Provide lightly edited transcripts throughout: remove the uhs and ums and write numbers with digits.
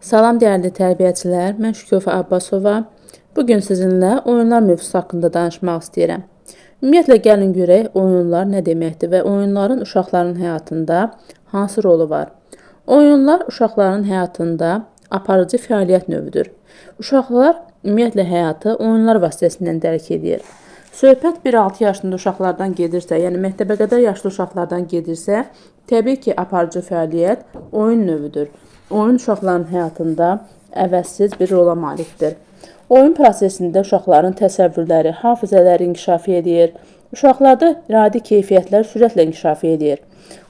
Salam dəyərli tərbiyəçilər, mən Şükofa Abbasova. Bugün sizinlə oyunlar mövzusu haqqında danışmaq istəyirəm. Ümumiyyətlə, gəlin görək oyunlar nə deməkdir və oyunların uşaqların həyatında hansı rolu var? Oyunlar uşaqların həyatında aparıcı fəaliyyət növüdür. Uşaqlar ümumiyyətlə həyatı oyunlar vasitəsilə dərk edir. Söhbət 1-6 yaşında uşaqlardan gedirsə, yəni məktəbə qədər yaşlı uşaqlardan gedirsə, təbii ki, aparıcı fəaliyyət oyun növüdür. Oyun uşaqların həyatında əvəzsiz bir rola malikdir. Oyun prosesində uşaqların təsəvvürləri, hafizələri inkişaf edir. Uşaqlarda iradi keyfiyyətlər sürətlə inkişaf edir.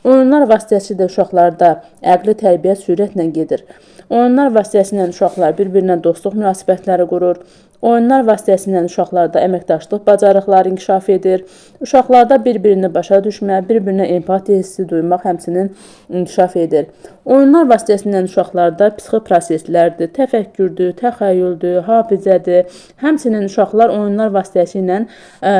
Oyunlar vasitəsilə uşaqlarda əqli tərbiyə sürətlə gedir. Oyunlar vasitəsilə uşaqlar bir-birinə dostluq münasibətləri qurur. Oyunlar vasitəsilə uşaqlarda əməkdaşlıq bacarıqları inkişaf edir. Uşaqlarda bir-birini başa düşmə, bir-birinə empatiya hissi duymaq həmçinin inkişaf edir. Oyunlar vasitəsilə uşaqlarda psixi proseslərdir, təfəkkürdür, təxəyyüldür, hafizədir. Həmçinin uşaqlar oyunlar vasitəsilə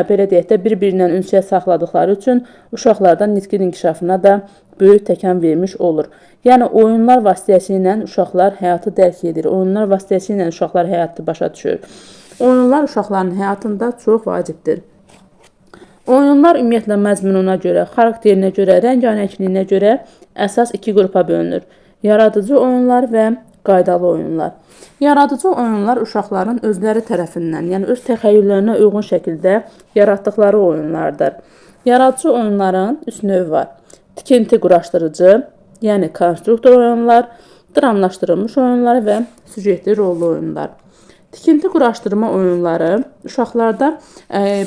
belə deyək də bir-birinə ünsiyyət saxladıqları üçün uşaqlarda nitqin inkişafına da böyük təkan vermiş olur. Yəni oyunlar vasitəsilə uşaqlar həyatı dərk edir. Oyunlar vasitəsilə uşaqlar həyatı başa düşür. Oyunlar uşaqların həyatında çox vacibdir. Oyunlar ümumiyyətlə məzmununa görə, xarakterinə görə, rəngarəngliyinə görə əsas iki qrupa bölünür. Yaradıcı oyunlar və qaydalı oyunlar. Yaradıcı oyunlar uşaqların özləri tərəfindən, yəni öz təxəyyüllərinə uyğun şəkildə yaratdıqları oyunlardır. Yaradıcı oyunların üç növü var. Tikinti quraşdırıcı, yəni konstruktor oyunlar, dramlaşdırılmış oyunlar və süjetli rollu oyunlar. Tikinti quraşdırma oyunları uşaqlarda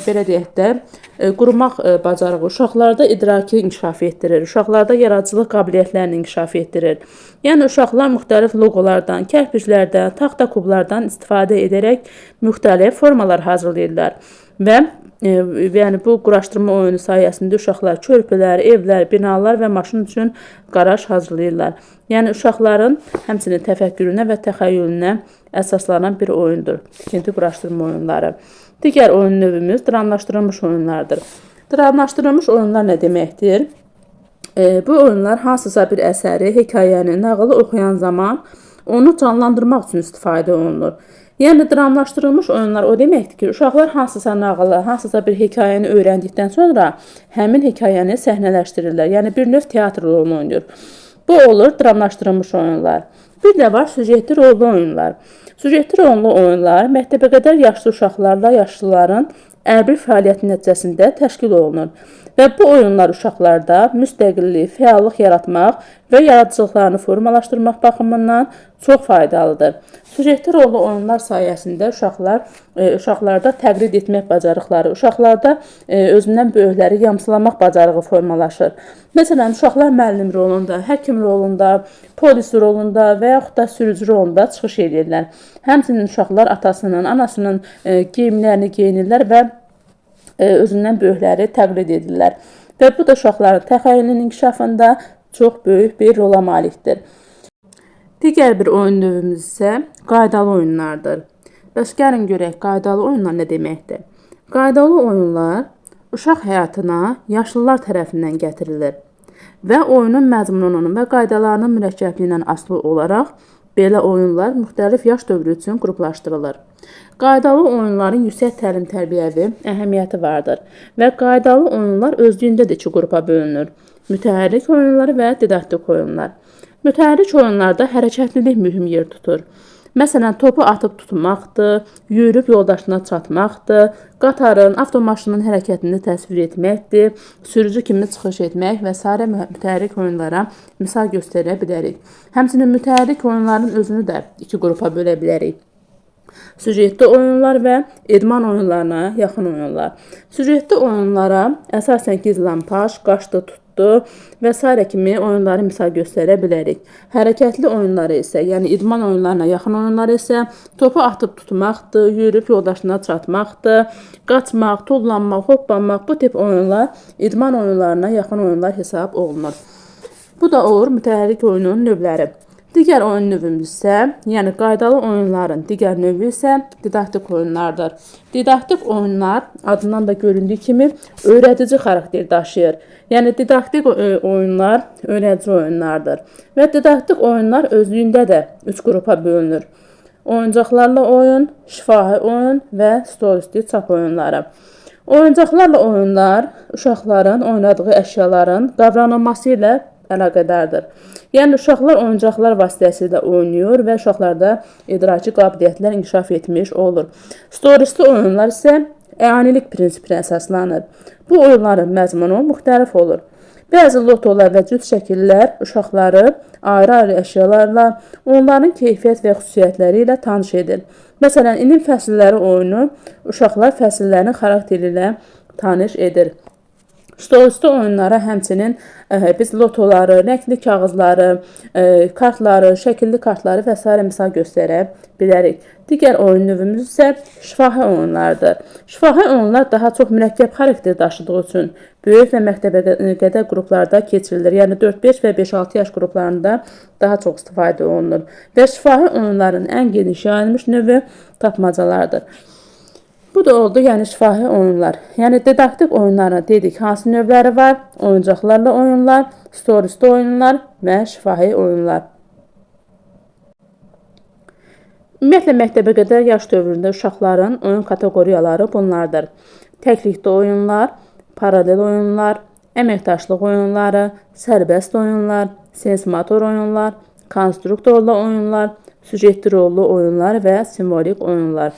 belə deyək də qurmaq bacarığı, uşaqlarda idraki inkişaf etdirir, uşaqlarda yaradıcılıq qabiliyyətlərini inkişaf etdirir. Yəni uşaqlar müxtəlif loqolardan, kərpiclərdən, taxta kublardan istifadə edərək müxtəlif formalar hazırlayırlar və yəni bu quraşdırma oyunu sayəsində uşaqlar körpülər, evlər, binalar və maşın üçün qaraj hazırlayırlar. Yəni uşaqların həmçinin təfəkkürünə və təxəyyülünə əsaslanan bir oyundur. Tikinti quraşdırma oyunları. Digər oyun növümüz dramlaşdırılmış oyunlardır. Dramlaşdırılmış oyunlar nə deməkdir? Bu oyunlar hansısa bir əsəri, hekayəni, nağılı oxuyan zaman onu canlandırmaq üçün istifadə olunur. Yəni dramlaşdırılmış oyunlar o deməkdir ki, uşaqlar hansısa nağılı, hansısa bir hekayəni öyrəndikdən sonra həmin hekayəni səhnələşdirirlər. Yəni bir növ teatr rolunu oynayır. Bu olur dramlaşdırılmış oyunlar. Bir də var süjetli rollu oyunlar. Süjetli rollu oyunlar məktəbəqədər yaşlı uşaqlarla yaşlıların ərbi fəaliyyəti nəticəsində təşkil olunur. Və bu oyunlar uşaqlarda müstəqillik, fəallıq yaratmaq və yaradıcılıqlarını formalaşdırmaq baxımından çox faydalıdır. Süjetli rollu oyunlar sayəsində uşaqlarda təqlid etmək bacarıqları, uşaqlarda özündən böyükləri yamsılamaq bacarığı formalaşır. Məsələn, uşaqlar müəllim rolunda, həkim rolunda, polis rolunda və yaxud da sürücü rolunda çıxış edirlər. Həmçinin uşaqlar atasının, anasının geyimlərini geyinirlər və özündən böyükləri təqlid edirlər. Və bu da uşaqların təxəyyülünün inkişafında çox böyük bir rola malikdir. Digər bir oyun növümüz isə qaydalı oyunlardır. Bəs gəlin görək, qaydalı oyunlar nə deməkdir? Qaydalı oyunlar uşaq həyatına yaşlılar tərəfindən gətirilir və oyunun məzmununun və qaydalarının mürəkkəbliyindən asılı olaraq belə oyunlar müxtəlif yaş dövrü üçün qruplaşdırılır. Qaydalı oyunların yüksək təlim-tərbiyəvi əhəmiyyəti vardır və qaydalı oyunlar özlüyündə də iki qrupa bölünür. Mütəhərrik oyunlar və didaktik oyunlar. Mütəhərrik oyunlarda hərəkətlilik mühüm yer tutur. Məsələn, topu atıb tutmaqdır, yürüyüb yoldaşına çatmaqdır, qatarın, avtomaşının hərəkətini təsvir etməkdir, sürücü kimi çıxış etmək və s. mütəhərrik oyunlara misal göstərə bilərik. Həmçinin mütəhərrik oyunların özünü də iki qrupa bölə bilərik. Süjetli oyunlar və idman oyunlarına yaxın oyunlar. Süjetli oyunlara əsasən gizlampaç, qaçdı, tutdu və s. kimi oyunları misal göstərə bilərik. Hərəkətli oyunları isə, yəni idman oyunlarına yaxın oyunlar isə topu atıb tutmaqdır, yürüyüb yoldaşına çatmaqdır, qaçmaq, tullanmaq, hoppanmaq bu tip oyunlar idman oyunlarına yaxın oyunlar hesab olunur. Bu da olur mütəhərrik oyunun növləri. Digər oyun növümüz isə, yəni qaydalı oyunların digər növü isə didaktik oyunlardır. Didaktik oyunlar adından da göründüyü kimi öyrədici xarakter daşıyır. Yəni didaktik oyunlar öyrədici oyunlardır və didaktik oyunlar özlüyündə də 3 qrupa bölünür. Oyuncaqlarla oyun, şifahi oyun və stolüstü çap oyunları. Oyuncaqlarla oyunlar uşaqların oynadığı əşyaların qavranılması ilə əlaqədardır. Yəni uşaqlar oyuncaqlar vasitəsilə oynayır və uşaqlarda idraki qabiliyyətlər inkişaf etmiş olur. Stolüstü oyunlar isə əyanilik prinsipinə əsaslanır. Bu oyunların məzmunu müxtəlif olur. Bəzi lotolar və cüt şəkillər uşaqları ayrı-ayrı əşyalarla, onların keyfiyyət və xüsusiyyətləri ilə tanış edir. Məsələn, ilin fəsilləri oyunu uşaqlar fəsillərin xarakteri ilə tanış edir. Stolüstü oyunlara həmçinin biz lotoları, rəngli kağızları, kartları, şəkilli kartları və s. misal göstərə bilərik. Digər oyun növümüz isə şifahi oyunlardır. Şifahi oyunlar daha çox mürəkkəb xarakter daşıdığı üçün böyük və məktəbə qədər qruplarda keçirilir. Yəni 4-5 və 5-6 yaş qruplarında daha çox istifadə olunur. Və şifahi oyunların ən geniş yayılmış növü tapmacalardır. Bu da oldu, yəni şifahi oyunlar. Yəni didaktik oyunların dedik, hansı növləri var? Oyuncaqlarla oyunlar, stolüstü oyunlar və şifahi oyunlar. Ümumiyyətlə, məktəbə qədər yaş dövründə uşaqların oyun kateqoriyaları bunlardır. Təklikdə oyunlar, paralel oyunlar, əməkdaşlıq oyunları, sərbəst oyunlar, sens-motor oyunlar, konstruktorlu oyunlar, süjetli rollu oyunlar və simvolik oyunlar.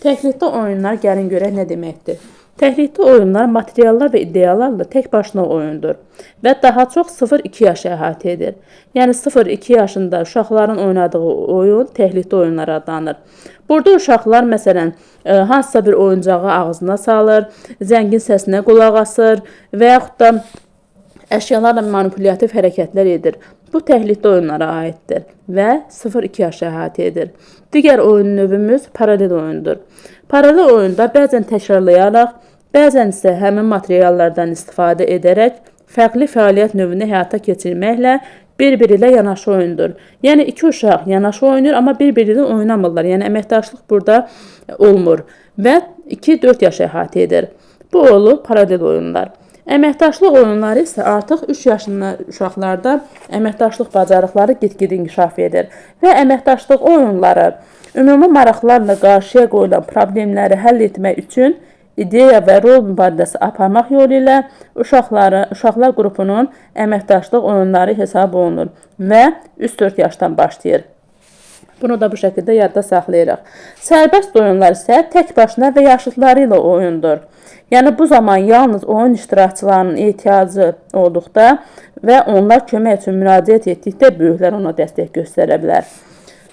Təklikdə oyunlar gəlin görək nə deməkdir. Təklikdə oyunlar materiallar və ideyalarla tək başına oyundur və daha çox 0-2 yaşı əhatə edir. Yəni 0-2 yaşında uşaqların oynadığı oyun təklikdə oyunlar adlanır. Burada uşaqlar məsələn hansısa bir oyuncağı ağzına salır, zəngin səsinə qulaq asır və yaxud da əşyalarla manipulyativ hərəkətlər edir. Bu təklikdə oyunlara aiddir və 0-2 yaşı əhatə edir. Digər oyun növümüz paralel oyundur. Paralel oyunda bəzən təkrarlayaraq, bəzən isə həmin materiallardan istifadə edərək fərqli fəaliyyət növünü həyata keçirməklə bir-biri ilə yanaşı oyundur. Yəni iki uşaq yanaşı oynayır, amma bir-biri ilə oynamırlar. Yəni əməkdaşlıq burada olmur və 2-4 yaş əhatə edir. Bu olub paralel oyunlar. Əməkdaşlıq oyunları isə artıq 3 yaşında uşaqlarda əməkdaşlıq bacarıqları get-gedə inkişaf edir və əməkdaşlıq oyunları ümumi maraqlarla qarşıya qoyulan problemləri həll etmək üçün ideya və rol mübadiləsi aparmaq yolu ilə uşaqlar qrupunun əməkdaşlıq oyunları hesab olunur və 3-4 yaşdan başlayır. Bunu da bu şəkildə yadda saxlayırıq. Sərbəst oyunlar isə tək başına və yaşıdları ilə oyundur. Yəni bu zaman yalnız oyun iştirakçılarının ehtiyacı olduqda və onlar kömək üçün müraciət etdikdə böyüklər ona dəstək göstərə bilər.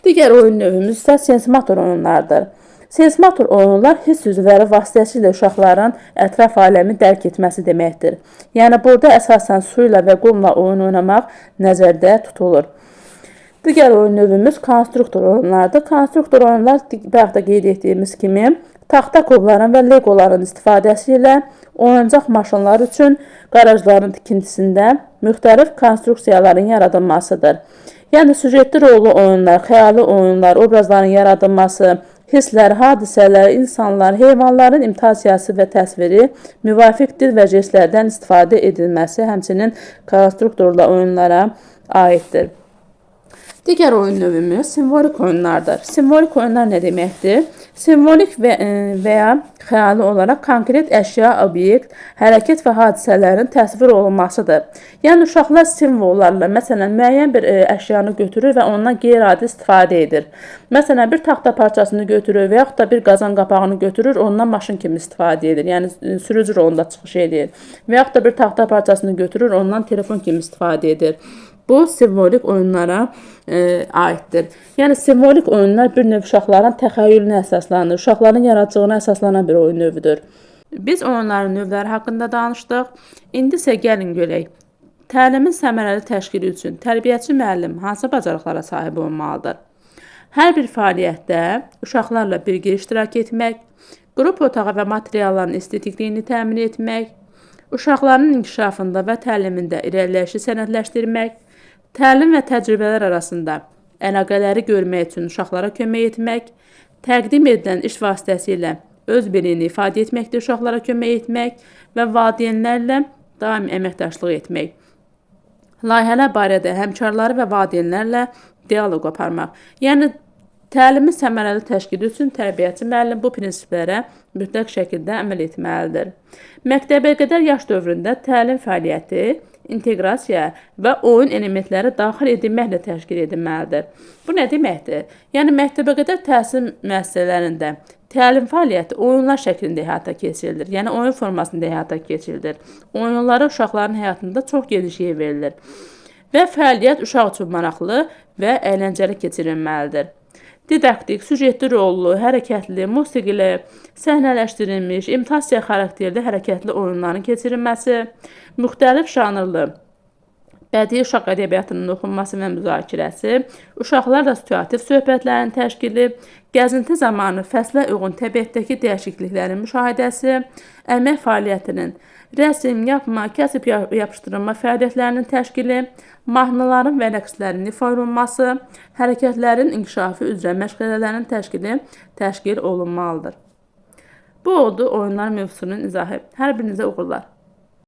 Digər oyun növümüz isə sens-motor oyunlardır. Sens-motor oyunlar hiss üzvləri vasitəsilə uşaqların ətraf aləmi dərk etməsi deməkdir. Yəni burada əsasən su ilə və qumla oyun oynamaq nəzərdə tutulur. Digər oyun növümüz konstruktor oyunlardır. Konstruktor oyunlar bayaq da qeyd etdiyimiz kimi taxta kubların və legoların istifadəsi ilə oyuncaq maşınlar üçün qarajların tikintisində müxtəlif konstruksiyaların yaradılmasıdır. Yəni süjetli rollu oyunlar, xəyali oyunlar, obrazların yaradılması, hisslər, hadisələr, insanlar, heyvanların imitasiyası və təsviri, müvafiq dil və jestlərdən istifadə edilməsi həmçinin konstruktorla oyunlara aiddir. Digər oyun növümüz simvolik oyunlardır. Simvolik oyunlar nə deməkdir? Simvolik və ya xəyali olaraq konkret əşya, obyekt, hərəkət və hadisələrin təsvir olunmasıdır. Yəni uşaqlar simvollarla, məsələn, müəyyən bir əşyanı götürür və ondan qeyri-adi istifadə edir. Məsələn, bir taxta parçasını götürür və yaxud da bir qazan qapağını götürür, ondan maşın kimi istifadə edir. Yəni sürücü rolunda çıxış edir. Və yaxud da bir taxta parçasını götürür, ondan telefon kimi istifadə edir. Bu simvolik oyunlara aiddir. Yəni simvolik oyunlar bir növ uşaqların təxəyyülünə əsaslanır, uşaqların yaradıcılığına əsaslanan bir oyun növüdür. Biz oyunların növləri haqqında danışdıq. İndi isə gəlin görək. Təlimin səmərəli təşkili üçün tərbiyəçi müəllim hansı bacarıqlara sahib olmalıdır? Hər bir fəaliyyətdə uşaqlarla birgə iştirak etmək, qrup otağı və materialların estetikliyini təmin etmək, uşaqların inkişafında və təlimində irəliləyişi sənədləşdirmək, təlim və təcrübələr arasında əlaqələri görmək üçün uşaqlara kömək etmək, təqdim edilən iş vasitəsilə öz biliyini ifadə etməkdir, uşaqlara kömək etmək və valideynlərlə daimi əməkdaşlıq etmək. Layihələr barədə həmkarları və valideynlərlə dialoq aparmaq. Yəni, təlimi səmərəli təşkil üçün tərbiyəçi müəllim bu prinsiplərə mütləq şəkildə əməl etməlidir. Məktəbə qədər yaş dövründə təlim fəaliyyəti, inteqrasiya və oyun elementləri daxil edilməklə təşkil edilməlidir. Bu nə deməkdir? Yəni, məktəbə qədər təhsil müəssisələrində təlim fəaliyyəti oyunlar şəklində həyata keçirilir. Yəni, oyun formasında həyata keçirilir. Oyunlara uşaqların həyatında çox geniş yer verilir. Və fəaliyyət uşaq üçün maraqlı və əyləncəli keçirilməlidir. Didaktik, süjetli rollu, hərəkətli, musiqili, səhnələşdirilmiş, imitasiya xarakterli hərəkətli oyunların keçirilməsi, müxtəlif janrlı, bədii uşaq ədəbiyyatının oxunması və müzakirəsi, uşaqlarla situativ söhbətlərin təşkili, gəzinti zamanı fəslə uyğun təbiətdəki dəyişikliklərin müşahidəsi, əmək fəaliyyətinin, rəsm, yapma, kəsib yapışdırılma fəaliyyətlərinin təşkili, mahnıların və rəqslərin ifa olunması, hərəkətlərin inkişafı üzrə məşğələlərin təşkil olunmalıdır. Bu oldu oyunlar mövzusunun izahı. Hər birinizə uğurlar.